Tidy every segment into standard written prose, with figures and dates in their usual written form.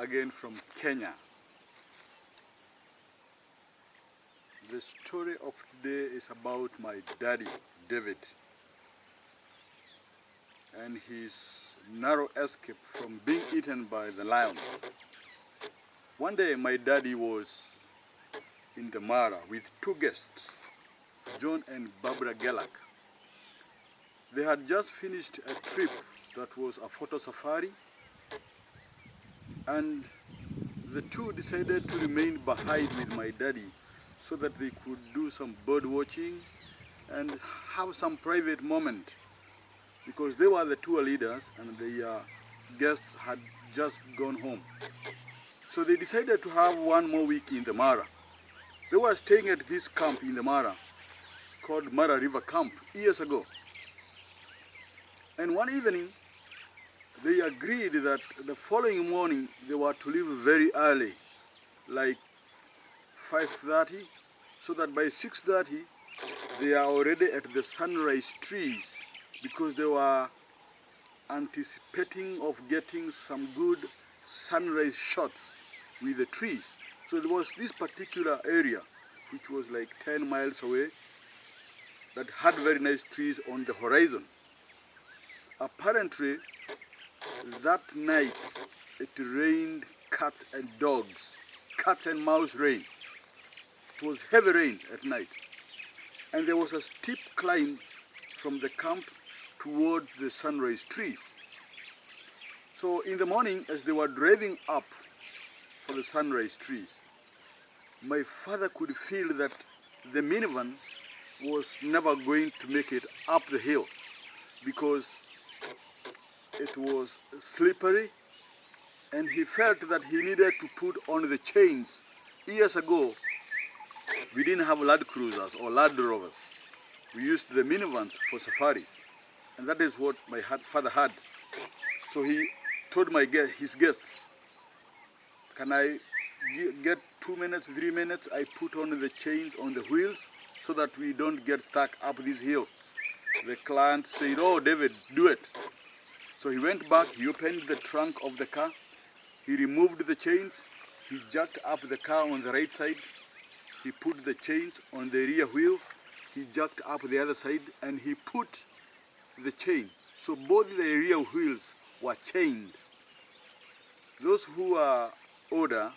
again from Kenya. The story of today is about my daddy, David, and his narrow escape from being eaten by the lions. One day my daddy was in the Mara with two guests, John and Barbara Gelak. They had just finished a trip that was a photo safari, and the two decided to remain behind with my daddy so that they could do some bird watching and have some private moment, because they were the tour leaders and the guests had just gone home. So they decided to have one more week in the Mara. They were staying at this camp in the Mara called Mara River Camp years ago. And one evening, they agreed that the following morning they were to leave very early, like 5:30, so that by 6:30 they are already at the sunrise trees, because they were anticipating of getting some good sunrise shots with the trees. So there was this particular area, which was like 10 miles away, that had very nice trees on the horizon. Apparently, that night it rained cats and dogs, cats and mouse rain. It was heavy rain at night. And there was a steep climb from the camp towards the sunrise trees. So in the morning, as they were driving up for the sunrise trees, my father could feel that the minivan was never going to make it up the hill, because it was slippery, and he felt that he needed to put on the chains. Years ago, we didn't have Land Cruisers or Land Rovers. We used the minivans for safaris, and that is what my father had. So he told his guests, can I get 2 minutes, 3 minutes? I put on the chains on the wheels so that we don't get stuck up this hill. The client said, oh, David, do it. So he went back, he opened the trunk of the car, he removed the chains, he jacked up the car on the right side, he put the chains on the rear wheel, he jacked up the other side, and he put the chain. So both the rear wheels were chained. Those who are older,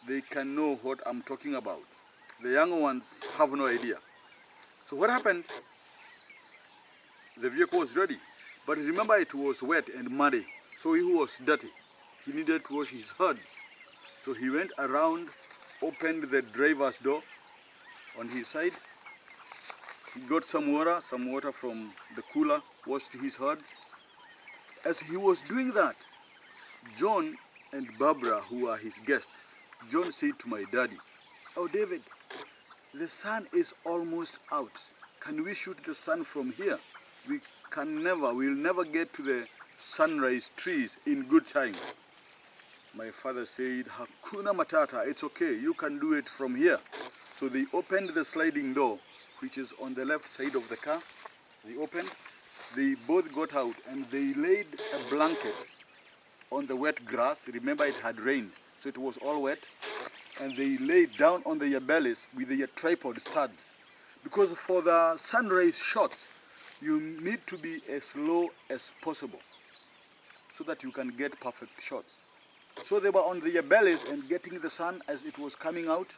they can know what I'm talking about. The younger ones have no idea. So what happened? The vehicle was ready. But remember, it was wet and muddy, so he was dirty. He needed to wash his hands. So he went around, opened the driver's door on his side. He got some water from the cooler, washed his hands. As he was doing that, John and Barbara, who are his guests, John said to my daddy, oh, David, the sun is almost out. Can we shoot the sun from here? We'll never get to the sunrise trees in good time. My father said, Hakuna Matata, it's okay, you can do it from here. So they opened the sliding door, which is on the left side of the car. They opened, they both got out, and they laid a blanket on the wet grass. Remember, it had rained, so it was all wet. And they laid down on their bellies with their tripod studs. Because for the sunrise shots, you need to be as low as possible so that you can get perfect shots. So they were on their bellies and getting the sun as it was coming out.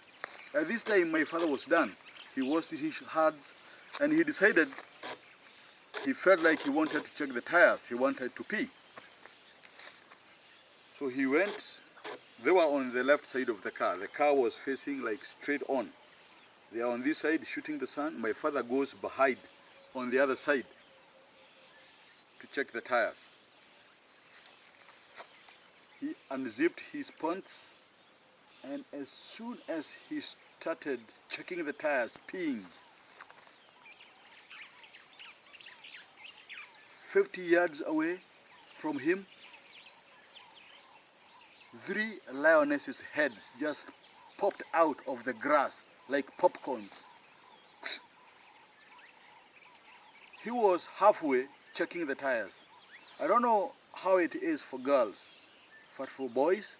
At this time, my father was done. He washed his hands, and he decided, he felt like he wanted to check the tires. He wanted to pee. So he went. They were on the left side of the car. The car was facing like straight on. They are on this side shooting the sun. My father goes behind on the other side to check the tires. He unzipped his pants, and as soon as he started checking the tires, peeing, 50 yards away from him, 3 lionesses' heads just popped out of the grass like popcorn. He was halfway checking the tires. I don't know how it is for girls. but for boys,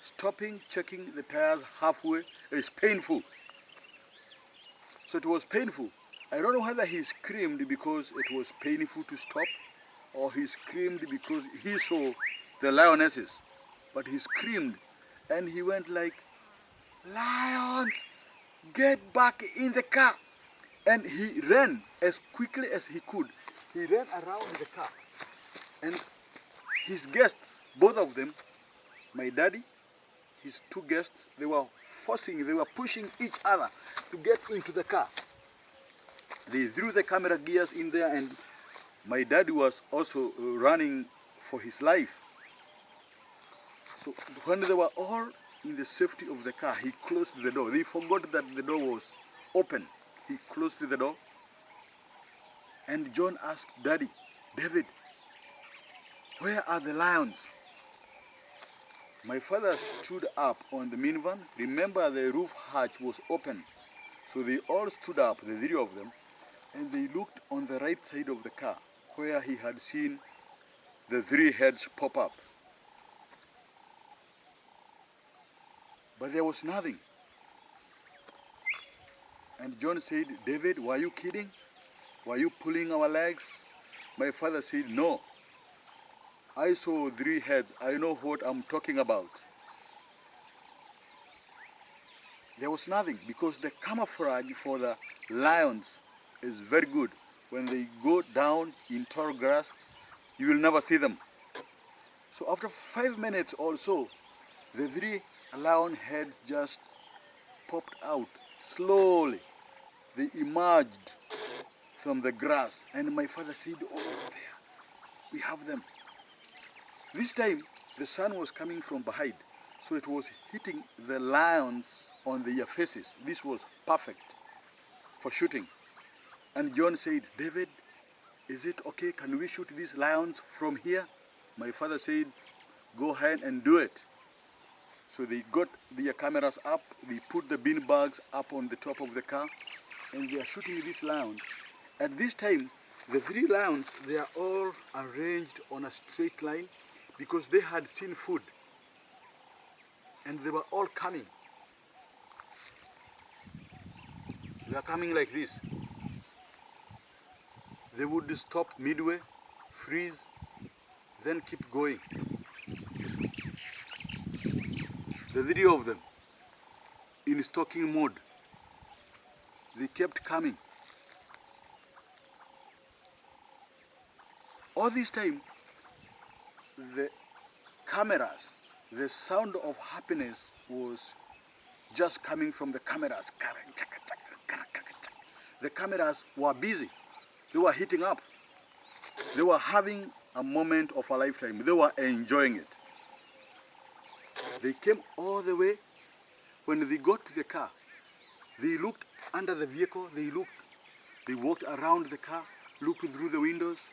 stopping, checking the tires halfway is painful. So it was painful. I don't know whether he screamed because it was painful to stop, or he screamed because he saw the lionesses. But he screamed and he went like, "Lions, get back in the car." And he ran as quickly as he could. He ran around the car. And his guests, both of them, my daddy, his two guests, they were pushing each other to get into the car. They threw the camera gears in there, and my daddy was also running for his life. So when they were all in the safety of the car, he closed the door. They forgot that the door was open. He closed the door. And John asked Daddy, "David, where are the lions?" My father stood up on the minivan. Remember, the roof hatch was open. So they all stood up, the three of them, and they looked on the right side of the car where he had seen the three heads pop up. But there was nothing. And John said, "David, were you kidding? Were you pulling our legs?" My father said, "No. I saw three heads. I know what I'm talking about." There was nothing because the camouflage for the lions is very good. When they go down in tall grass, you will never see them. So after 5 minutes or so, the three lion heads just popped out slowly. They emerged from the grass, and my father said, "Oh, there, we have them." This time, the sun was coming from behind, so it was hitting the lions on their faces. This was perfect for shooting. And John said, "David, is it okay? Can we shoot these lions from here?" My father said, "Go ahead and do it." So they got their cameras up, they put the bean bags up on the top of the car, and they are shooting these lions. At this time, the three lions, they are all arranged on a straight line because they had seen food. And they were all coming. They are coming like this. They would stop midway, freeze, then keep going. The three of them, in stalking mode, they kept coming. All this time, the cameras, the sound of happiness was just coming from the cameras. The cameras were busy. They were heating up. They were having a moment of a lifetime. They were enjoying it. They came all the way. When they got to the car, they looked under the vehicle. They walked around the car, looked through the windows.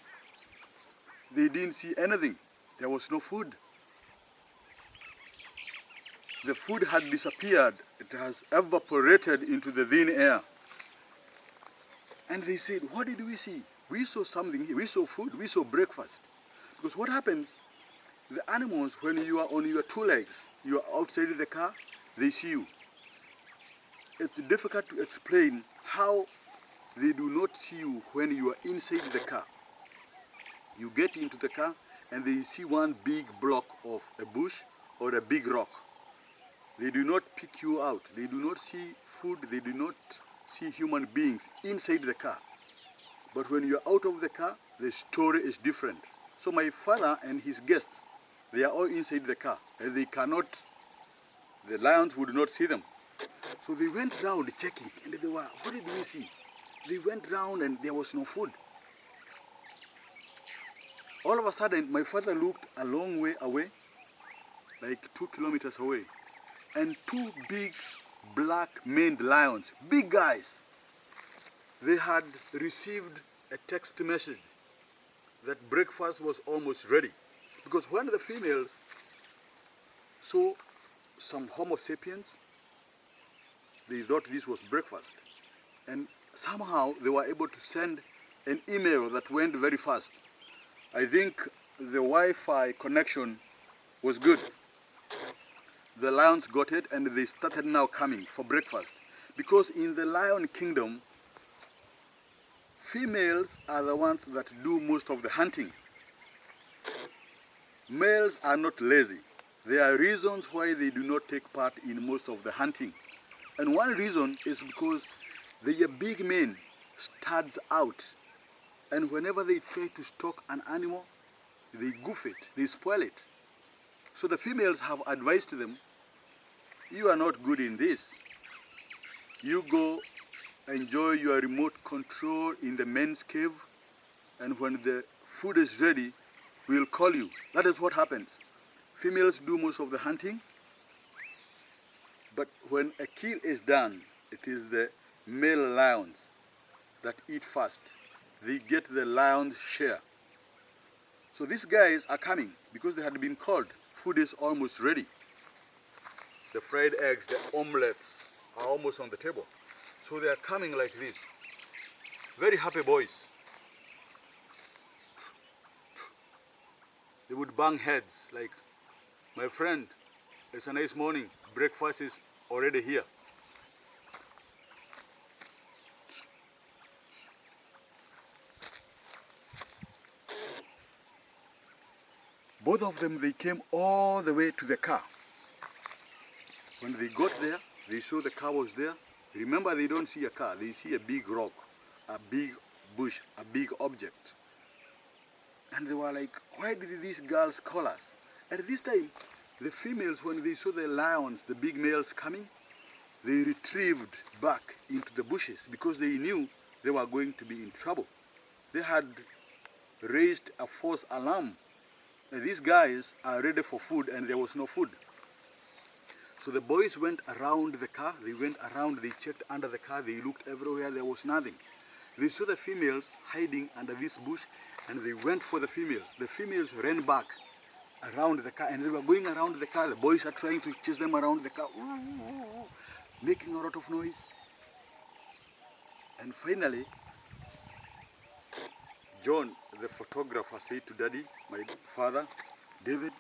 They didn't see anything. There was no food. The food had disappeared. It has evaporated into the thin air. And they said, "What did we see? We saw something here. We saw food. We saw breakfast." Because what happens, the animals, when you are on your two legs, you are outside the car, they see you. It's difficult to explain how they do not see you when you are inside the car. You get into the car and they see one big block of a bush or a big rock. They do not pick you out. They do not see food. They do not see human beings inside the car. But when you're out of the car, the story is different. So my father and his guests, they are all inside the car, and the lions would not see them. So they went round checking, and they were, "What did we see?" They went round and there was no food. All of a sudden, my father looked a long way away, like 2 kilometers away, and two big black-maned lions, big guys. They had received a text message that breakfast was almost ready. Because when the females saw some Homo sapiens, they thought this was breakfast. And somehow they were able to send an email that went very fast. I think the Wi-Fi connection was good. The lions got it and they started now coming for breakfast. Because in the lion kingdom, females are the ones that do most of the hunting. Males are not lazy. There are reasons why they do not take part in most of the hunting. And one reason is because their big men studs out. And whenever they try to stalk an animal, they goof it, they spoil it. So the females have advised them, you are not good in this. You go enjoy your remote control in the men's cave, and when the food is ready, we'll call you. That is what happens. Females do most of the hunting, but when a kill is done, it is the male lions that eat first. They get the lion's share. So these guys are coming because they had been called. Food is almost ready. The fried eggs, the omelets are almost on the table. So they are coming like this. Very happy boys. They would bang heads like, my friend, it's a nice morning. Breakfast is already here. Both of them, they came all the way to the car. When they got there, they saw the car was there. Remember, they don't see a car, they see a big rock, a big bush, a big object. And they were like, why did these girls call us? At this time, the females, when they saw the lions, the big males coming, they retrieved back into the bushes because they knew they were going to be in trouble. They had raised a false alarm. And these guys are ready for food and there was no food. So the boys went around the car, they went around, they checked under the car, they looked everywhere, there was nothing. They saw the females hiding under this bush and they went for the females. The females ran back around the car and they were going around the car. The boys are trying to chase them around the car, making a lot of noise. And finally, John, the photographer, said to Daddy, my father, David,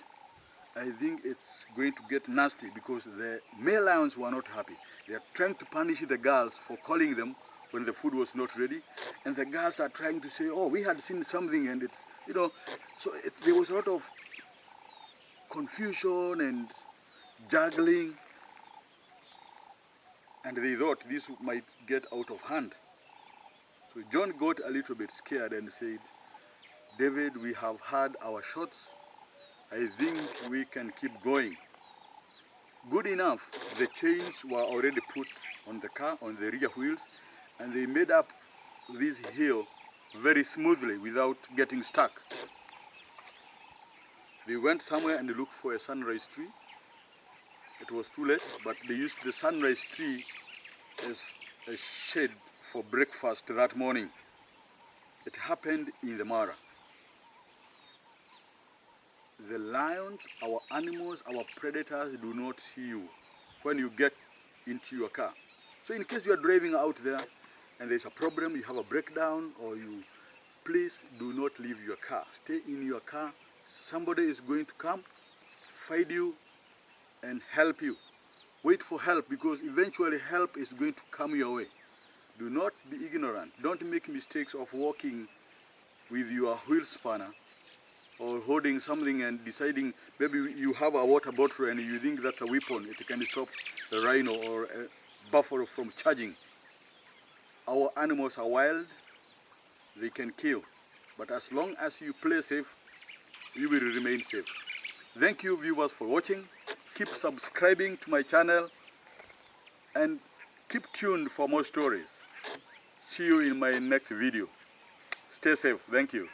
I think it's going to get nasty because the male lions were not happy. They are trying to punish the girls for calling them when the food was not ready. And the girls are trying to say, oh, we had seen something and it's, you know, so there was a lot of confusion and juggling. And they thought this might get out of hand. So John got a little bit scared and said, David, we have had our shots. I think we can keep going. Good enough, the chains were already put on the car, on the rear wheels, and they made up this hill very smoothly without getting stuck. They went somewhere and looked for a sunrise tree. It was too late, but they used the sunrise tree as a shade for breakfast that morning. It happened in the Mara. The lions, our animals, our predators do not see you when you get into your car. So in case you are driving out there and there's a problem, you have a breakdown, or you, please do not leave your car. Stay in your car. Somebody is going to come, find you, and help you. Wait for help because eventually help is going to come your way. Do not be ignorant. Don't make mistakes of walking with your wheel spanner or holding something and deciding maybe you have a water bottle and you think that's a weapon. It can stop a rhino or a buffalo from charging. Our animals are wild. They can kill. But as long as you play safe, you will remain safe. Thank you, viewers, for watching. Keep subscribing to my channel and keep tuned for more stories. See you in my next video. Stay safe. Thank you.